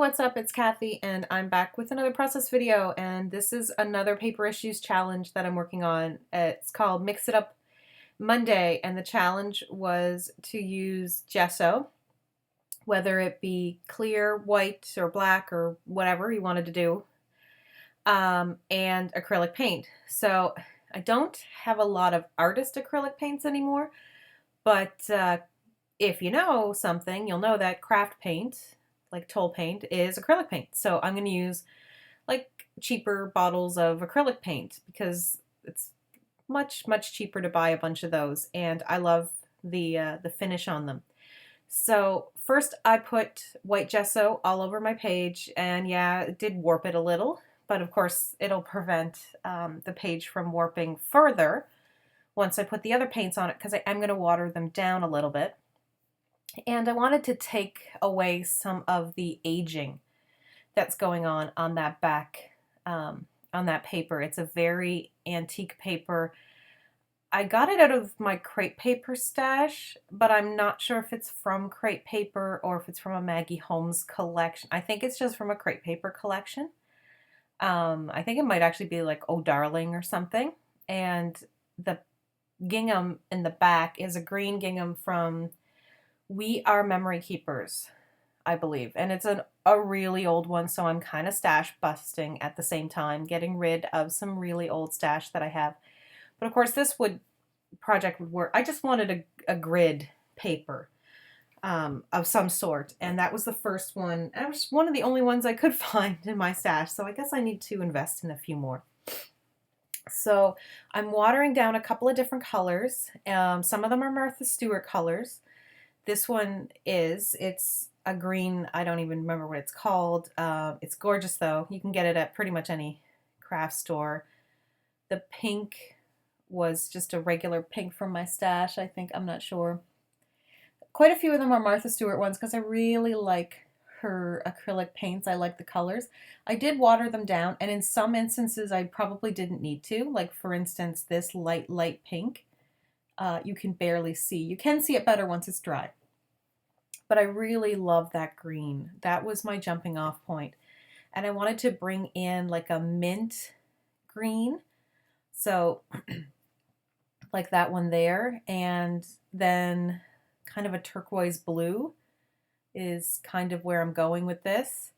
what's up? It's Kathy and I'm back with another process video, and this is another paper issues challenge that I'm working on. It's called Mix It Up Monday, and the challenge was to use gesso, whether it be clear, white, or black, or whatever you wanted to do, and acrylic paint. So I don't have a lot of artist acrylic paints anymore, but if you know something, you'll know that craft paint, like Toll paint, is acrylic paint. So I'm going to use like cheaper bottles of acrylic paint because it's much cheaper to buy a bunch of those, and I love the finish on them. So first I put white gesso all over my page, and yeah, it did warp it a little, but of course it'll prevent the page from warping further once I put the other paints on it, because I'm going to water them down a little bit. And I wanted to take away some of the aging that's going on that back, on that paper. It's a very antique paper. I got it out of my crepe paper stash, but I'm not sure if it's from crepe paper or if it's from a Maggie Holmes collection. I think it's just from a crepe paper collection. I think it might actually be like Oh Darling or something. And the gingham in the back is a green gingham from We Are Memory Keepers, I believe. And it's a really old one, so I'm kind of stash busting at the same time, getting rid of some really old stash that I have. But of course, this project would work. I just wanted a grid paper of some sort, and that was the first one. And it was one of the only ones I could find in my stash, so I guess I need to invest in a few more. So I'm watering down a couple of different colors. Some of them are Martha Stewart colors. This one it's a green. I don't even remember what it's called. It's gorgeous though. You can get it at pretty much any craft store. The pink was just a regular pink from my stash, I think. I'm not sure. Quite a few of them are Martha Stewart ones because I really like her acrylic paints. I like the colors. I did water them down, and in some instances I probably didn't need to. Like for instance, this light pink. You can barely see. You can see it better once it's dry. But I really love that green. That was my jumping off point. And I wanted to bring in like a mint green. So like that one there. And then kind of a turquoise blue is kind of where I'm going with this.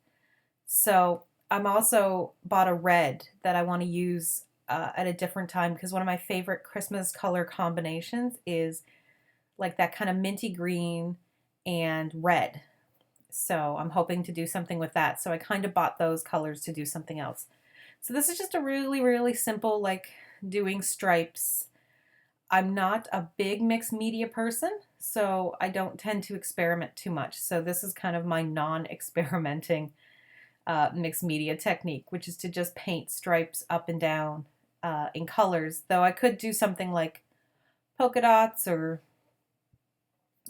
So I'm also bought a red that I want to use at a different time, because one of my favorite Christmas color combinations is like that kind of minty green and red. So I'm hoping to do something with that. So I kind of bought those colors to do something else. So this is just a really simple, like doing stripes. I'm not a big mixed media person, so I don't tend to experiment too much. So this is kind of my non-experimenting mixed media technique, which is to just paint stripes up and down in colors, though I could do something like polka dots or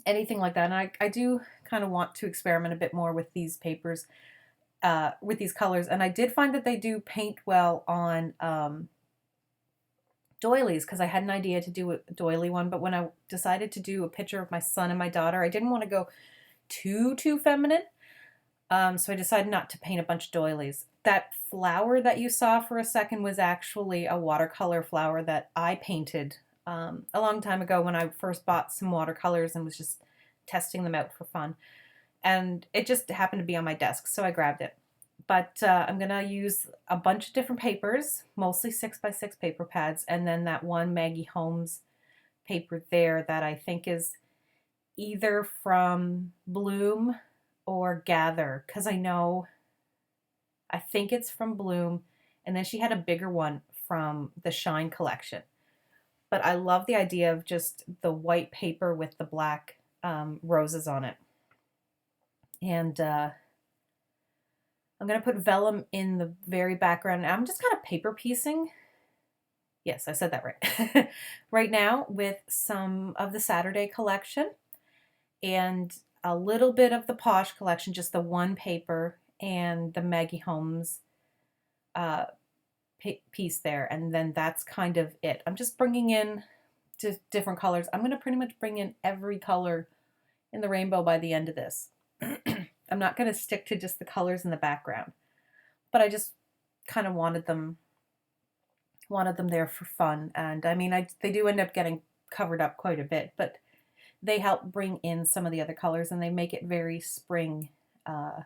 anything like that. And I do kind of want to experiment a bit more with these papers, with these colors. And I did find that they do paint well on doilies, because I had an idea to do a doily one, but when I decided to do a picture of my son and my daughter, I didn't want to go too feminine. So I decided not to paint a bunch of doilies. That flower that you saw for a second was actually a watercolor flower that I painted a long time ago when I first bought some watercolors and was just testing them out for fun. And it just happened to be on my desk, so I grabbed it. But I'm going to use a bunch of different papers, mostly 6x6 paper pads, and then that one Maggie Holmes paper there that I think is either from Bloom or Gather, because I think it's from Bloom, and then she had a bigger one from the Shine collection. But I love the idea of just the white paper with the black roses on it. And I'm going to put vellum in the very background. I'm just kind of paper piecing. Yes, I said that right. Right now with some of the Saturday collection and a little bit of the Posh collection, just the one paper, and the Maggie Holmes piece there. And then that's kind of it. I'm just bringing in just different colors. I'm going to pretty much bring in every color in the rainbow by the end of this. I'm not going to stick to just the colors in the background, but I just kind of wanted them there for fun. And I mean, they do end up getting covered up quite a bit, but they help bring in some of the other colors and they make it very spring. Uh,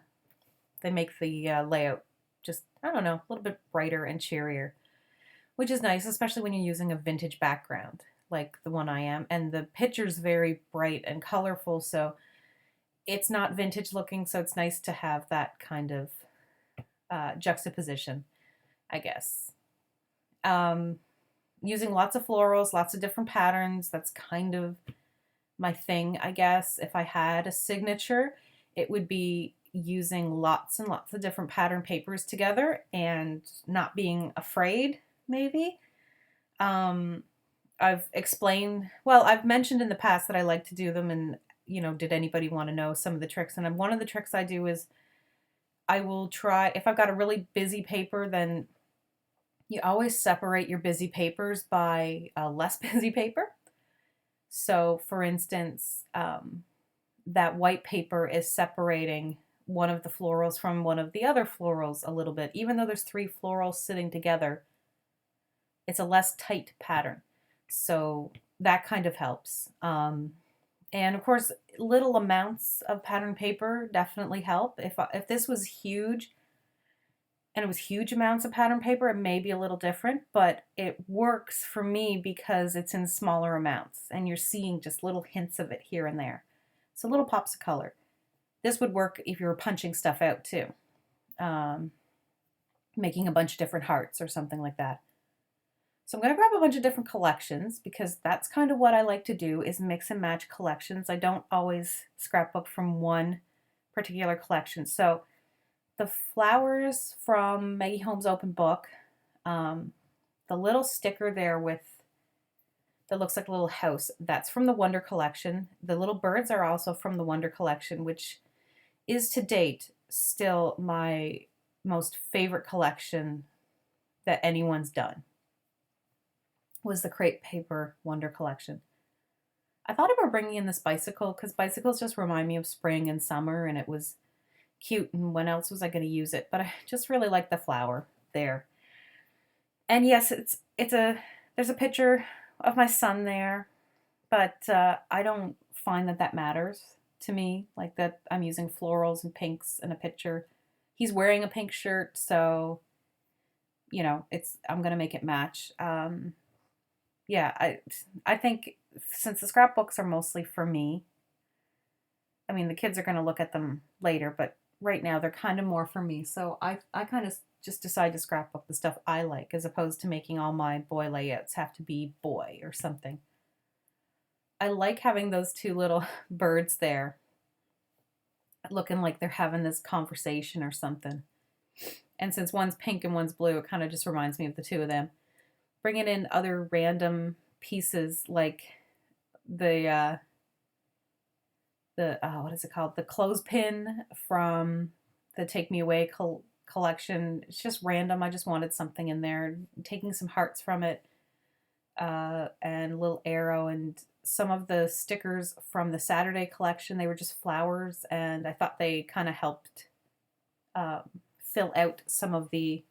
they make the layout just, I don't know, a little bit brighter and cheerier, which is nice, especially when you're using a vintage background like the one I am. And the picture's very bright and colorful, so it's not vintage looking, so it's nice to have that kind of juxtaposition, I guess. Um, Using lots of florals, lots of different patterns. That's kind of my thing, I guess. If I had a signature, it would be using lots and lots of different pattern papers together and not being afraid, maybe. I've explained, well, I've mentioned in the past that I like to do them, and, you know, did anybody want to know some of the tricks? And one of the tricks I do is I will try, if I've got a really busy paper, then you always separate your busy papers by a less busy paper. So, for instance, that white paper is separating one of the florals from one of the other florals a little bit. Even though there's 3 florals sitting together, it's a less tight pattern. So that kind of helps. And of course, little amounts of pattern paper definitely help. If this was huge and it was huge amounts of pattern paper, it may be a little different, but it works for me because it's in smaller amounts and you're seeing just little hints of it here and there. So little pops of color. This would work if you were punching stuff out too. Making a bunch of different hearts or something like that. So I'm going to grab a bunch of different collections because that's kind of what I like to do, is mix and match collections. I don't always scrapbook from one particular collection. So the flowers from Maggie Holmes' open book, the little sticker there that looks like a little house, that's from the Wonder collection. The little birds are also from the Wonder collection, which is to date still my most favorite collection that anyone's done, was the Crepe Paper Wonder collection. I thought about bringing in this bicycle because bicycles just remind me of spring and summer, and it was cute, and when else was I going to use it? But I just really like the flower there. And yes, there's a picture of my son there, but I don't find that matters to me, like that I'm using florals and pinks in a picture. He's wearing a pink shirt, so you know, I'm gonna make it match. Yeah, I think since the scrapbooks are mostly for me, I mean the kids are gonna look at them later, but right now they're kind of more for me. So I kind of just decide to scrapbook the stuff I like, as opposed to making all my boy layouts have to be boy or something. I like having those 2 little birds there looking like they're having this conversation or something. And since one's pink and one's blue, it kind of just reminds me of the 2 of them. Bringing in other random pieces like the what is it called? The clothespin from the Take Me Away collection. It's just random. I just wanted something in there. Taking some hearts from it, and a little arrow, and some of the stickers from the Saturday collection. They were just flowers, and I thought they kind of helped fill out some of the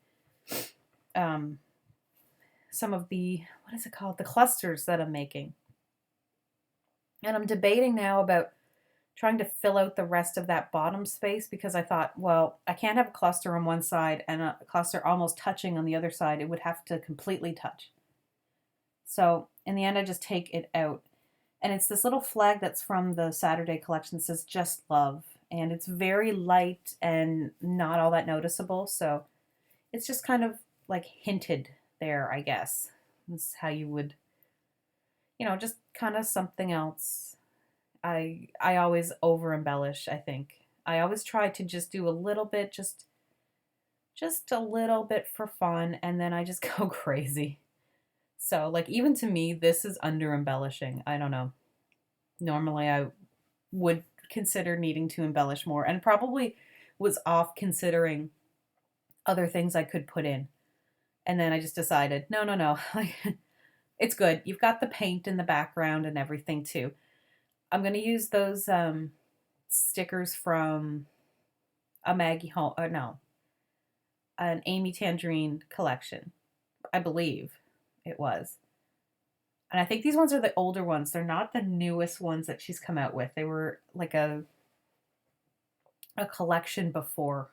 what is it called? The clusters that I'm making. And I'm debating now about trying to fill out the rest of that bottom space, because I thought, well, I can't have a cluster on one side and a cluster almost touching on the other side. It would have to completely touch. So in the end, I just take it out. And it's this little flag that's from the Saturday collection that says Just Love. And it's very light and not all that noticeable. So it's just kind of like hinted there, I guess. That's how you would, you know, just kind of something else. I always over embellish, I think. I always try to just do a little bit, just a little bit for fun, and then I just go crazy. So, like, even to me, this is under embellishing. I don't know. Normally, I would consider needing to embellish more, and probably was off considering other things I could put in. And then I just decided, no, like, it's good. You've got the paint in the background and everything too. I'm going to use those stickers from a Maggie Home, no, an Amy Tangerine collection. I believe it was. And I think these ones are the older ones. They're not the newest ones that she's come out with. They were like a collection before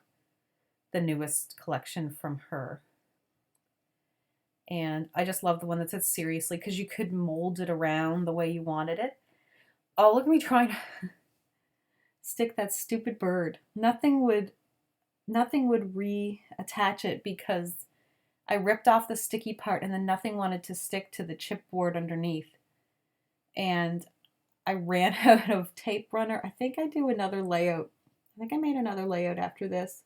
the newest collection from her. And I just love the one that says seriously because you could mold it around the way you wanted it. Oh, look at me trying to stick that stupid bird. Nothing would reattach it because I ripped off the sticky part and then nothing wanted to stick to the chipboard underneath. And I ran out of tape runner. I think I do another layout. I think I made another layout after this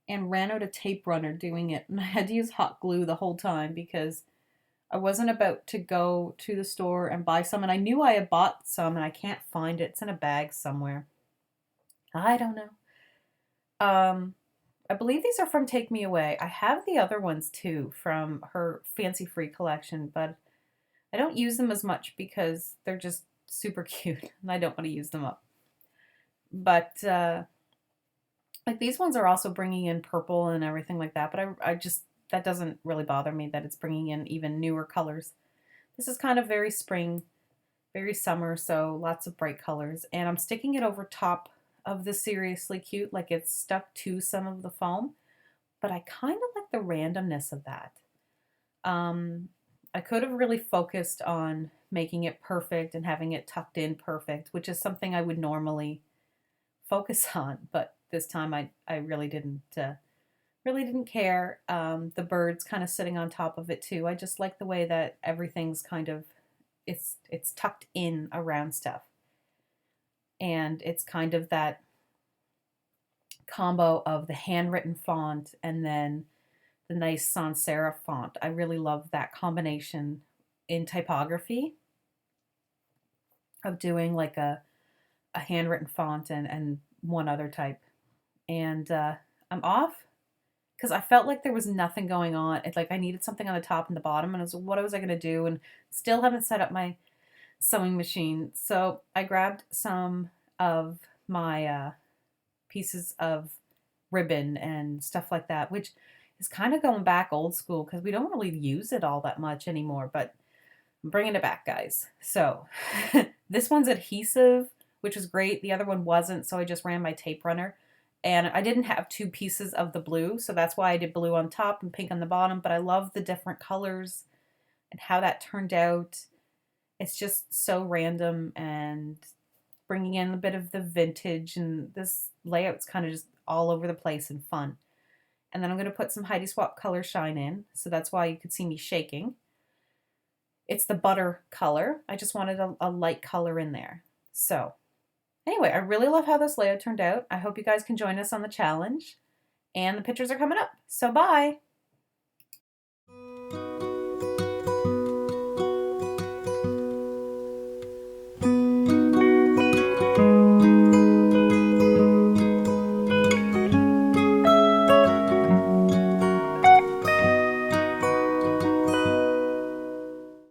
and ran out of tape runner doing it. And I had to use hot glue the whole time because I wasn't about to go to the store and buy some. And I knew I had bought some and I can't find it. It's in a bag somewhere. I don't know. I believe these are from Take Me Away. I have the other ones too from her Fancy Free collection, but I don't use them as much because they're just super cute and I don't want to use them up. But like these ones are also bringing in purple and everything like that, but I just, that doesn't really bother me that it's bringing in even newer colors. This is kind of very spring, very summer, so lots of bright colors. And I'm sticking it over top of the Seriously Cute, like it's stuck to some of the foam, but I kind of like the randomness of that. I could have really focused on making it perfect and having it tucked in perfect, which is something I would normally focus on, but this time I really didn't care. The bird's kind of sitting on top of it too. I just like the way that everything's kind of it's tucked in around stuff. And it's kind of that combo of the handwritten font and then the nice sans serif font. I really love that combination in typography of doing like a handwritten font and one other type. And I'm off because I felt like there was nothing going on. It's like I needed something on the top and the bottom, and what was I going to do? And still haven't set up my sewing machine. So I grabbed some of my pieces of ribbon and stuff like that, which is kind of going back old school because we don't really use it all that much anymore, but I'm bringing it back, guys. So this one's adhesive, which is great. The other one wasn't, so I just ran my tape runner. And I didn't have two pieces of the blue, so that's why I did blue on top and pink on the bottom, but I love the different colors and how that turned out. It's just so random and bringing in a bit of the vintage, and this layout's kind of just all over the place and fun. And then I'm going to put some Heidi Swap Color Shine in, so that's why you could see me shaking. It's the butter color. I just wanted a light color in there. So anyway, I really love how this layout turned out. I hope you guys can join us on the challenge. And the pictures are coming up. So bye!